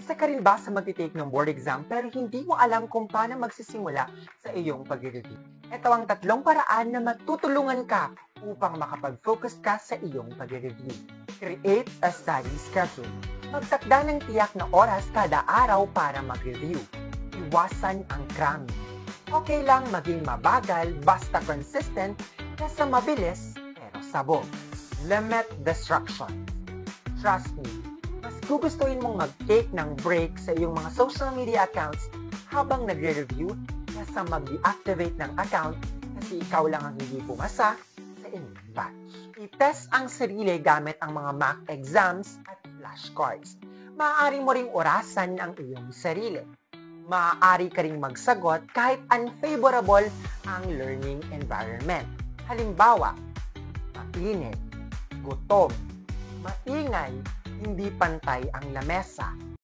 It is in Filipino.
Isa ka rin ba sa magti-take ng board exam pero hindi mo alam kung paano magsisimula sa iyong pag-review? Ito ang 3 paraan na matutulungan ka upang makapag-focus ka sa iyong pag-review. Create a study schedule. Magtakda ng tiyak na oras kada araw para mag-review. Iwasan ang cramming. Okay lang maging mabagal basta consistent kaysa mabilis pero sabog. Limit distraction. Trust me, mas gugustuhin mong mag-take ng break sa iyong mga social media accounts habang nagre-review kaysa mag-deactivate ng account kasi ikaw lang ang hindi pumasa sa inyong batch. I-test ang sarili gamit ang mga mock exams at flashcards. Maaari mo ring orasan ang iyong sarili. Maaari ka ring magsagot kahit unfavorable ang learning environment. Halimbawa, mainit, gutom, maingay, hindi pantay ang lamesa,